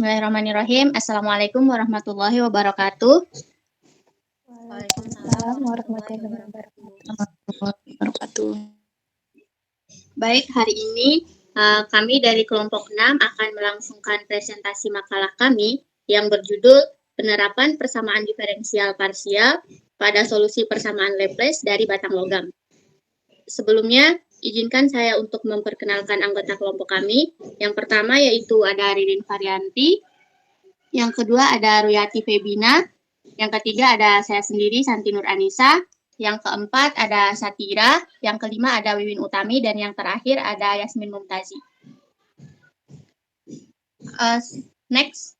Bismillahirrahmanirrahim. Assalamualaikum warahmatullahi wabarakatuh. Waalaikumsalam warahmatullahi wabarakatuh. Baik, hari ini kami dari kelompok 6 akan melangsungkan presentasi makalah kami yang berjudul Penerapan Persamaan Diferensial Parsial pada Solusi Persamaan Laplace dari Batang Logam. Sebelumnya, izinkan saya untuk memperkenalkan anggota kelompok kami. Yang pertama yaitu ada Ririn Varianti, yang kedua ada Ruyati Febina, yang ketiga ada saya sendiri Santi Nur Anissa, yang keempat ada Satira, yang kelima ada Wiwin Utami, dan yang terakhir ada Yasmin Mumtazi. Next.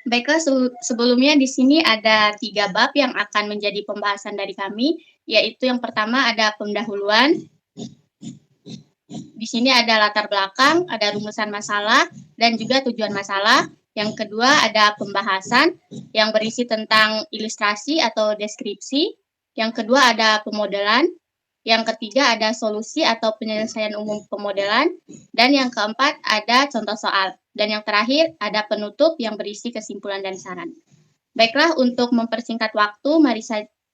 Baiklah, sebelumnya di sini ada 3 bab yang akan menjadi pembahasan dari kami, yaitu yang pertama ada pendahuluan. Di sini ada latar belakang, ada rumusan masalah, dan juga tujuan masalah. Yang kedua ada pembahasan yang berisi tentang ilustrasi atau deskripsi. Yang kedua ada pemodelan. Yang ketiga ada solusi atau penyelesaian umum pemodelan. Dan yang keempat ada contoh soal. Dan yang terakhir ada penutup yang berisi kesimpulan dan saran. Baiklah, untuk mempersingkat waktu, mari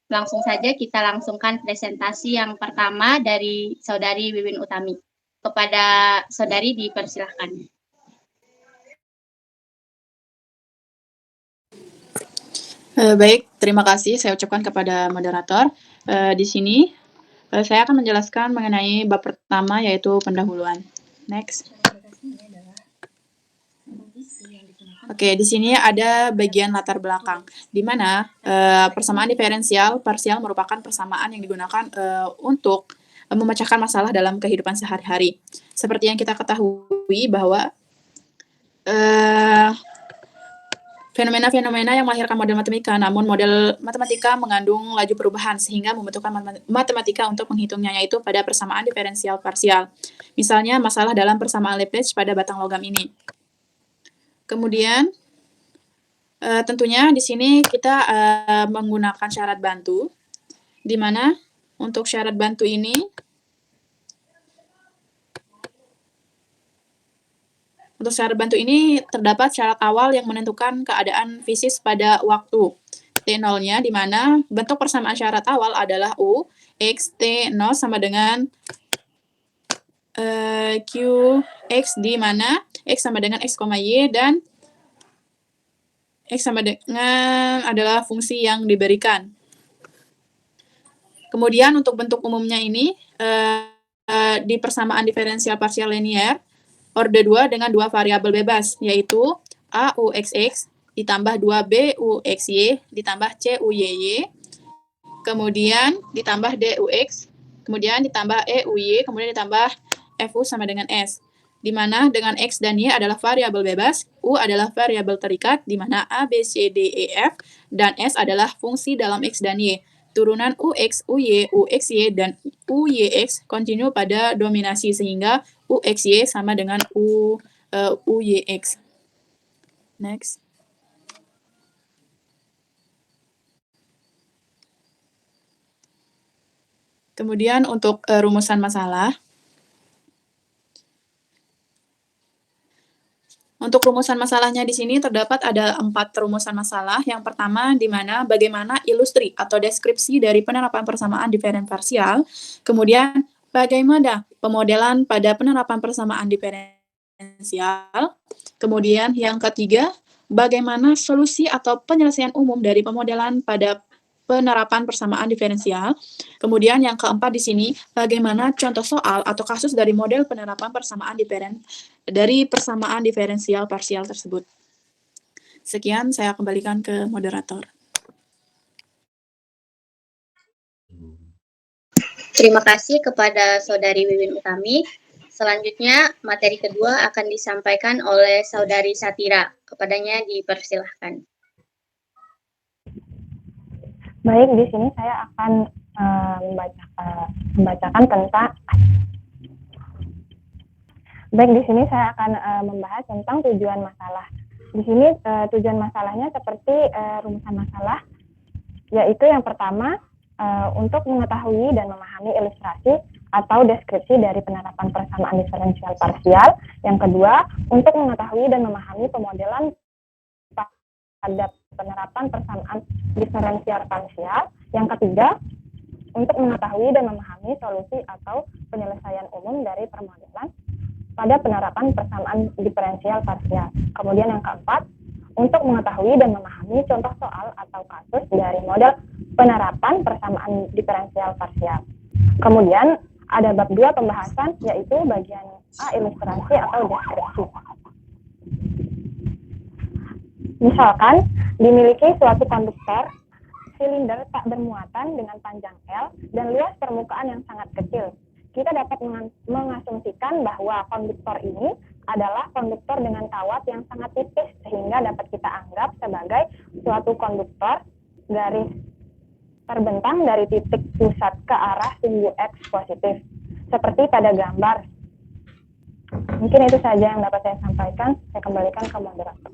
langsung saja kita langsungkan presentasi yang pertama dari Saudari Wiwin Utami. Kepada Saudari dipersilahkan. Baik, terima kasih saya ucapkan kepada moderator. Di sini saya akan menjelaskan mengenai bab pertama yaitu pendahuluan. Next. Oke, di sini ada bagian latar belakang, di mana persamaan diferensial parsial merupakan persamaan yang digunakan untuk memecahkan masalah dalam kehidupan sehari-hari. Seperti yang kita ketahui bahwa fenomena-fenomena yang melahirkan model matematika, namun model matematika mengandung laju perubahan sehingga membutuhkan matematika untuk menghitungnya, yaitu pada persamaan diferensial parsial. Misalnya masalah dalam persamaan Laplace pada batang logam ini. Kemudian tentunya di sini kita menggunakan syarat bantu, di mana untuk syarat bantu ini terdapat syarat awal yang menentukan keadaan fisis pada waktu T0-nya, di mana bentuk persamaan syarat awal adalah U, X, T0 sama dengan Q, X, di mana X sama dengan X, Y, dan X sama dengan adalah fungsi yang diberikan. Kemudian untuk bentuk umumnya ini, di persamaan diferensial parsial linear, orde 2 dengan 2 variabel bebas, yaitu A UXX ditambah 2B UXY ditambah C UYY, kemudian ditambah D UX, kemudian ditambah E UY, kemudian ditambah FU sama dengan S, di mana dengan X dan Y adalah variabel bebas, U adalah variabel terikat, di mana A, B, C, D, E, F, dan S adalah fungsi dalam X dan Y. Turunan UX, UY, UXY, dan UYX kontinu pada dominasi, sehingga UXY sama dengan UYX. Next. Kemudian untuk rumusan masalah. Untuk rumusan masalahnya di sini terdapat ada 4 rumusan masalah. Yang pertama, di mana bagaimana ilustri atau deskripsi dari penerapan persamaan diferensial. Kemudian, bagaimana pemodelan pada penerapan persamaan diferensial. Kemudian, yang ketiga, bagaimana solusi atau penyelesaian umum dari pemodelan pada penerapan persamaan diferensial. Kemudian yang keempat di sini, bagaimana contoh soal atau kasus dari model penerapan persamaan dari persamaan diferensial parsial tersebut. Sekian, saya kembalikan ke moderator. Terima kasih kepada Saudari Wiwin Utami. Selanjutnya, materi kedua akan disampaikan oleh Saudari Satira. Kepadanya dipersilahkan. Baik, di sini saya akan membacakan tentang. Baik, di sini saya akan membahas tentang tujuan masalah. Di sini tujuan masalahnya seperti rumusan masalah, yaitu yang pertama untuk mengetahui dan memahami ilustrasi atau deskripsi dari penerapan persamaan diferensial parsial. Yang kedua, untuk mengetahui dan memahami pemodelan pada penerapan persamaan diferensial parsial. Yang ketiga, untuk mengetahui dan memahami solusi atau penyelesaian umum dari permodelan pada penerapan persamaan diferensial parsial. Kemudian yang keempat, untuk mengetahui dan memahami contoh soal atau kasus dari model penerapan persamaan diferensial parsial. Kemudian ada bab 2 pembahasan, yaitu bagian A, ilustrasi atau deskripsi. Misalkan, dimiliki suatu konduktor silinder tak bermuatan dengan panjang L dan luas permukaan yang sangat kecil. Kita dapat mengasumsikan bahwa konduktor ini adalah konduktor dengan kawat yang sangat tipis, sehingga dapat kita anggap sebagai suatu konduktor garis terbentang dari titik pusat ke arah sumbu X positif, seperti pada gambar. Mungkin itu saja yang dapat saya sampaikan. Saya kembalikan ke moderator.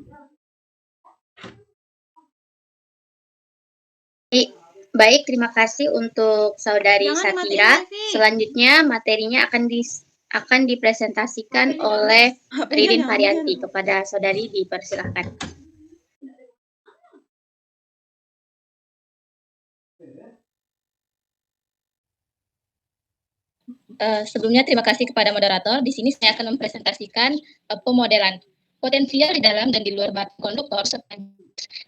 Baik, terima kasih untuk Saudari Satira. Selanjutnya materinya akan dipresentasikan oleh Ririn Varianti. Kepada Saudari dipersilakan. Sebelumnya terima kasih kepada moderator. Di sini saya akan mempresentasikan pemodelan potensial di dalam dan di luar batang konduktor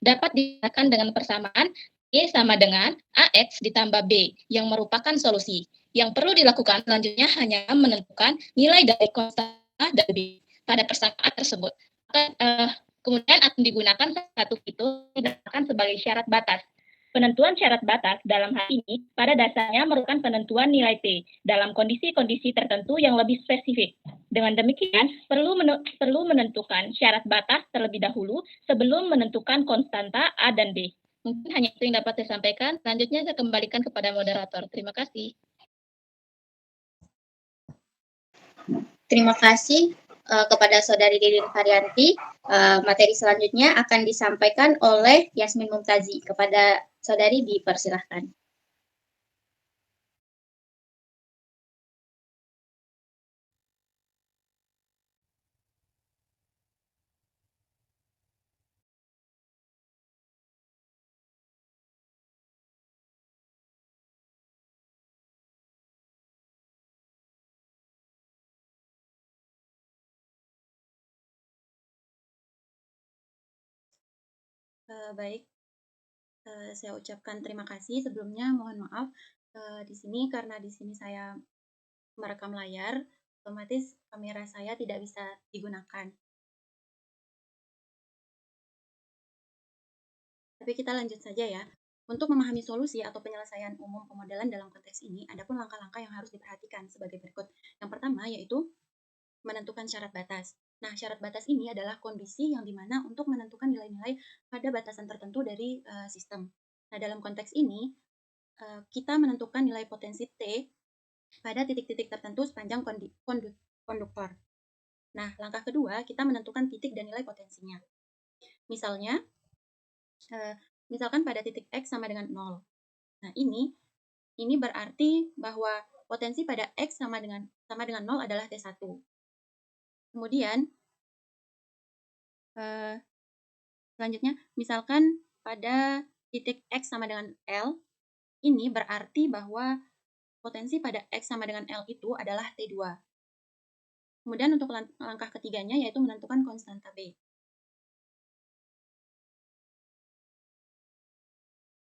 dapat dikatakan dengan persamaan E sama dengan AX ditambah B yang merupakan solusi. Yang perlu dilakukan selanjutnya hanya menentukan nilai dari konstan A dan B pada persamaan tersebut. Kemudian akan digunakan satu itu digunakan sebagai syarat batas. Penentuan syarat batas dalam hal ini pada dasarnya merupakan penentuan nilai T dalam kondisi-kondisi tertentu yang lebih spesifik. Dengan demikian, perlu menentukan syarat batas terlebih dahulu sebelum menentukan konstanta A dan B. Mungkin hanya itu yang dapat saya sampaikan. Selanjutnya saya kembalikan kepada moderator. Terima kasih. Terima kasih kepada Saudari Ririn Varianti. Materi selanjutnya akan disampaikan oleh Yasmin Mumtazi. Kepada Saudari dipersilahkan. Baik, saya ucapkan terima kasih. Sebelumnya mohon maaf di sini karena di sini saya merekam layar, otomatis kamera saya tidak bisa digunakan. Tapi kita lanjut saja ya. Untuk memahami solusi atau penyelesaian umum pemodelan dalam konteks ini, ada pun langkah-langkah yang harus diperhatikan sebagai berikut. Yang pertama yaitu menentukan syarat batas. Nah, syarat batas ini adalah kondisi yang dimana untuk menentukan nilai-nilai pada batasan tertentu dari sistem. Nah, dalam konteks ini, kita menentukan nilai potensi T pada titik-titik tertentu sepanjang konduktor. Nah, langkah kedua, kita menentukan titik dan nilai potensinya. Misalnya, misalkan pada titik X sama dengan 0. Nah, ini berarti bahwa potensi pada X sama dengan 0 adalah T1. Kemudian, selanjutnya, misalkan pada titik X sama dengan L, ini berarti bahwa potensi pada X sama dengan L itu adalah T2. Kemudian untuk langkah ketiganya yaitu menentukan konstanta B.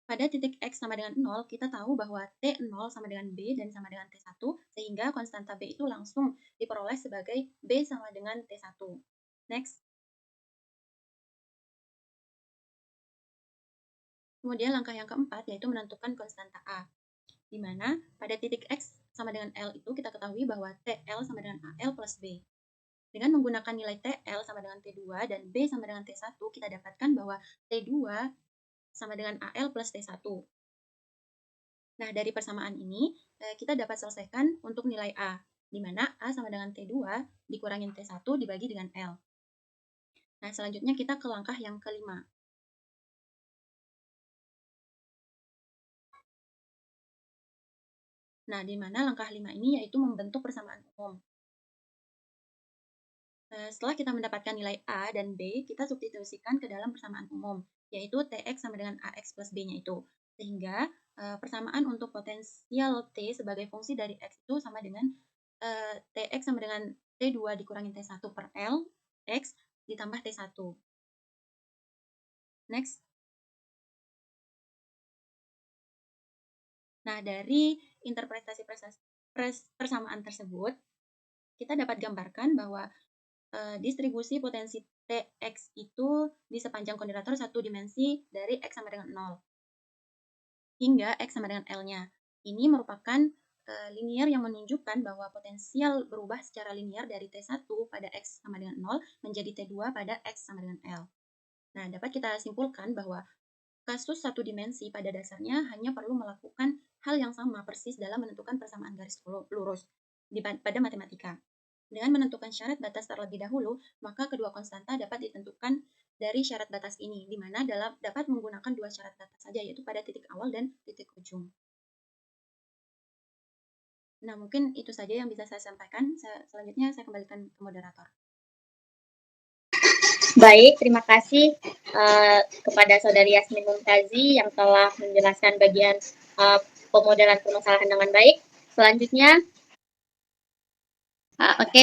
Pada titik X sama dengan 0, kita tahu bahwa T0 sama dengan B dan sama dengan T1, sehingga konstanta B itu langsung diperoleh sebagai B sama dengan T1. Next. Kemudian langkah yang keempat yaitu menentukan konstanta A, di mana pada titik X sama dengan L itu kita ketahui bahwa TL sama dengan AL plus B. Dengan menggunakan nilai TL sama dengan T2 dan B sama dengan T1, kita dapatkan bahwa T2 sama dengan AL plus T1. Nah, dari persamaan ini, kita dapat selesaikan untuk nilai A, di mana A sama dengan T2 dikurangin T1 dibagi dengan L. Nah, selanjutnya kita ke langkah yang kelima. Nah, di mana langkah 5 ini yaitu membentuk persamaan umum. Setelah kita mendapatkan nilai A dan B, kita substitusikan ke dalam persamaan umum, yaitu Tx sama dengan Ax plus B-nya itu. Sehingga persamaan untuk potensial T sebagai fungsi dari X itu sama dengan Tx sama dengan T2 dikurangi T1 per L, X ditambah T1. Next. Nah, dari interpretasi persamaan tersebut, kita dapat gambarkan bahwa distribusi potensi Tx itu di sepanjang kuadrator satu dimensi dari X sama dengan 0 hingga X sama dengan L-nya. Ini merupakan linear yang menunjukkan bahwa potensial berubah secara linear dari T1 pada X sama dengan 0 menjadi T2 pada X sama dengan L. Nah, dapat kita simpulkan bahwa kasus satu dimensi pada dasarnya hanya perlu melakukan hal yang sama persis dalam menentukan persamaan garis lurus pada matematika. Dengan menentukan syarat batas terlebih dahulu, maka kedua konstanta dapat ditentukan dari syarat batas ini, di mana dapat menggunakan dua syarat batas saja, yaitu pada titik awal dan titik ujung. Nah, mungkin itu saja yang bisa saya sampaikan. Selanjutnya saya kembalikan ke moderator. Baik, terima kasih kepada Saudari Yasmin Mumtazi yang telah menjelaskan bagian pemodelan permasalahan dengan baik. Selanjutnya,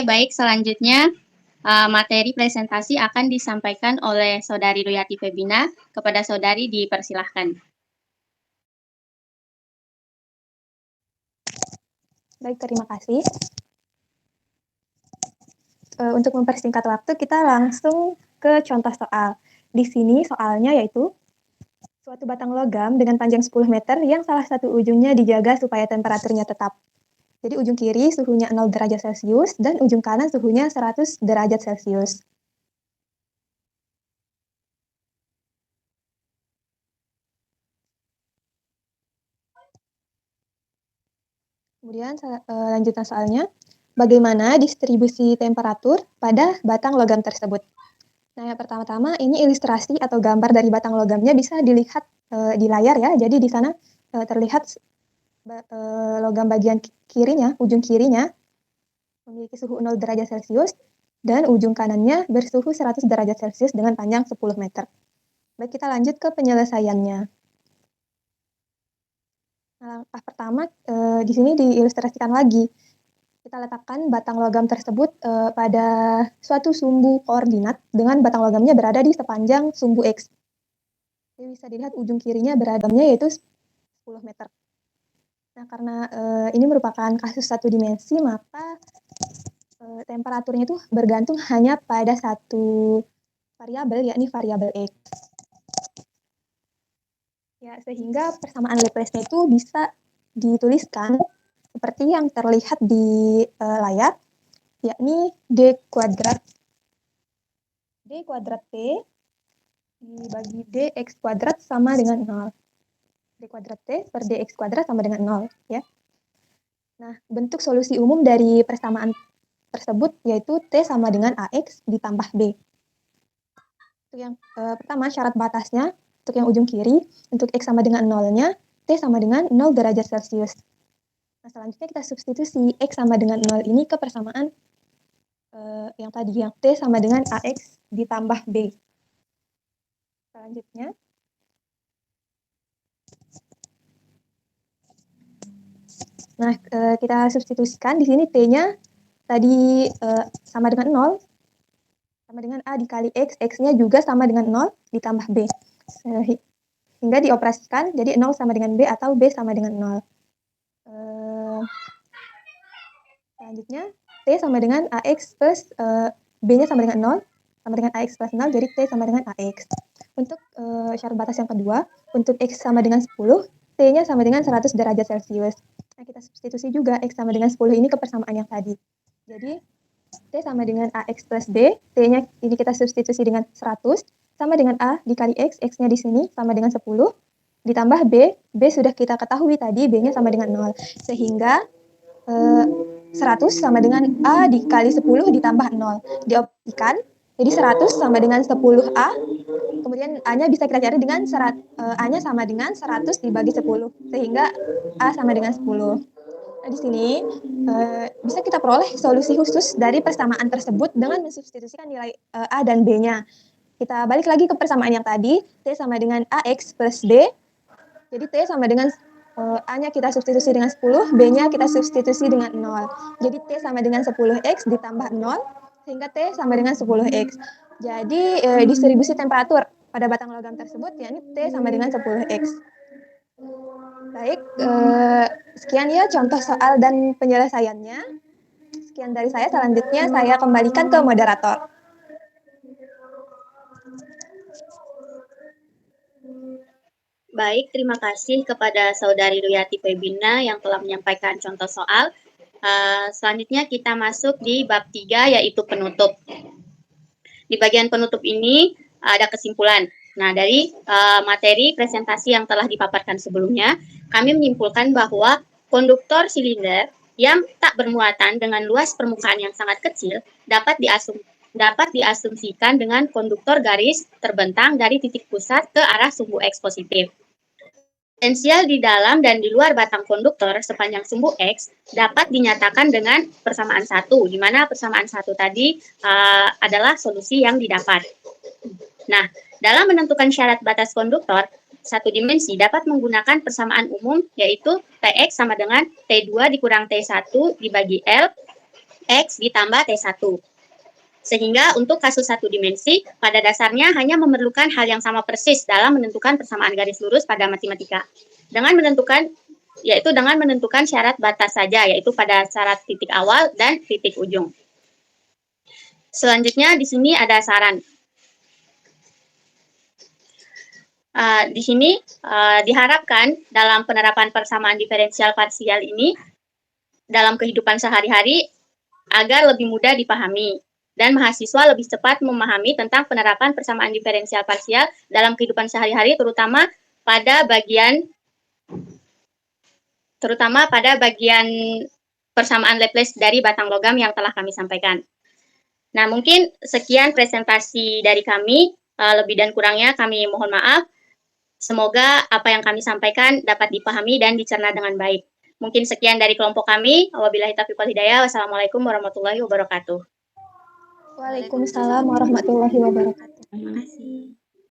baik. Selanjutnya, materi presentasi akan disampaikan oleh Saudari Ruyati Febina. Kepada Saudari dipersilahkan. Baik, terima kasih. Untuk mempersingkat waktu, kita langsung ke contoh soal. Di sini soalnya yaitu suatu batang logam dengan panjang 10 meter yang salah satu ujungnya dijaga supaya temperaturnya tetap. Jadi ujung kiri suhunya 0 derajat Celcius dan ujung kanan suhunya 100 derajat Celcius. Kemudian lanjutan soalnya, bagaimana distribusi temperatur pada batang logam tersebut? Nah, yang pertama-tama ini ilustrasi atau gambar dari batang logamnya bisa dilihat di layar ya. Jadi di sana terlihat logam bagian kirinya, ujung kirinya memiliki suhu 0 derajat Celcius dan ujung kanannya bersuhu 100 derajat Celcius dengan panjang 10 meter. Baik, kita lanjut ke penyelesaiannya. Nah, langkah pertama di sini diilustrasikan lagi. Kita letakkan batang logam tersebut pada suatu sumbu koordinat dengan batang logamnya berada di sepanjang sumbu X. Jadi bisa dilihat ujung kirinya beradanya yaitu 10 meter. Nah, karena ini merupakan kasus satu dimensi, maka temperaturnya itu bergantung hanya pada satu variabel, yakni variabel X. Ya, sehingga persamaan Laplace-nya itu bisa dituliskan seperti yang terlihat di layar, yakni D kuadrat T dibagi dx kuadrat sama dengan 0. D kuadrat T per dx kuadrat sama dengan 0. Ya. Nah, bentuk solusi umum dari persamaan tersebut yaitu T sama dengan AX ditambah B. Untuk yang pertama, syarat batasnya untuk yang ujung kiri, untuk X sama dengan 0-nya, T sama dengan 0 derajat Celcius. Nah, selanjutnya kita substitusi X sama dengan 0 ini ke persamaan yang tadi, yang T sama dengan AX ditambah B. Selanjutnya, nah, kita substitusikan di sini T-nya tadi sama dengan 0, sama dengan A dikali X, X-nya juga sama dengan 0 ditambah B. Hingga dioperasikan, jadi 0 sama dengan B atau B sama dengan 0. Selanjutnya, T sama dengan AX plus B-nya sama dengan 0, sama dengan AX plus 0, jadi T sama dengan AX. Untuk syarat batas yang kedua, untuk X sama dengan 10, T-nya sama dengan 100 derajat Celcius. Nah, kita substitusi juga X sama dengan 10 ini ke persamaan yang tadi. Jadi, T sama dengan AX plus B, T-nya ini kita substitusi dengan 100, sama dengan A dikali X, X-nya di sini sama dengan 10, ditambah B, B sudah kita ketahui tadi, B-nya sama dengan 0. Sehingga 100 sama dengan A dikali 10 ditambah 0. Dioperasikan, jadi 100 sama dengan 10A, kemudian A-nya bisa kita cari dengan A-nya sama dengan 100 dibagi 10, sehingga A sama dengan 10. Nah, di sini bisa kita peroleh solusi khusus dari persamaan tersebut dengan mensubstitusikan nilai A dan B-nya. Kita balik lagi ke persamaan yang tadi, T sama dengan AX plus B. Jadi T sama dengan A-nya kita substitusi dengan 10, B-nya kita substitusi dengan 0. Jadi T sama dengan 10X ditambah 0, sehingga T sama dengan 10X. Jadi distribusi temperatur pada batang logam tersebut, yakni T sama dengan 10X. Baik, sekian ya contoh soal dan penyelesaiannya. Sekian dari saya, selanjutnya saya kembalikan ke moderator. Baik, terima kasih kepada Saudari Ruyati Febina yang telah menyampaikan contoh soal. Selanjutnya kita masuk di bab 3 yaitu penutup. Di bagian penutup ini ada kesimpulan. Nah, dari materi presentasi yang telah dipaparkan sebelumnya, kami menyimpulkan bahwa konduktor silinder yang tak bermuatan dengan luas permukaan yang sangat kecil dapat diasumsikan dengan konduktor garis terbentang dari titik pusat ke arah sumbu X positif. Potensial di dalam dan di luar batang konduktor sepanjang sumbu X dapat dinyatakan dengan persamaan 1, di mana persamaan 1 tadi adalah solusi yang didapat. Nah, dalam menentukan syarat batas konduktor satu dimensi dapat menggunakan persamaan umum, yaitu Tx sama dengan T2 dikurang T1 dibagi L, X ditambah T1. Sehingga untuk kasus satu dimensi, pada dasarnya hanya memerlukan hal yang sama persis dalam menentukan persamaan garis lurus pada matematika. Dengan menentukan syarat batas saja, yaitu pada syarat titik awal dan titik ujung. Selanjutnya di sini ada saran. Di sini diharapkan dalam penerapan persamaan diferensial parsial ini dalam kehidupan sehari-hari agar lebih mudah dipahami dan mahasiswa lebih cepat memahami tentang penerapan persamaan diferensial parsial dalam kehidupan sehari-hari, terutama pada bagian persamaan Laplace dari batang logam yang telah kami sampaikan. Nah, mungkin sekian presentasi dari kami. Lebih dan kurangnya kami mohon maaf. Semoga apa yang kami sampaikan dapat dipahami dan dicerna dengan baik. Mungkin sekian dari kelompok kami. Wabillahi taufiq wal hidayah. Wassalamualaikum warahmatullahi wabarakatuh. Waalaikumsalam warahmatullahi wabarakatuh. Terima kasih.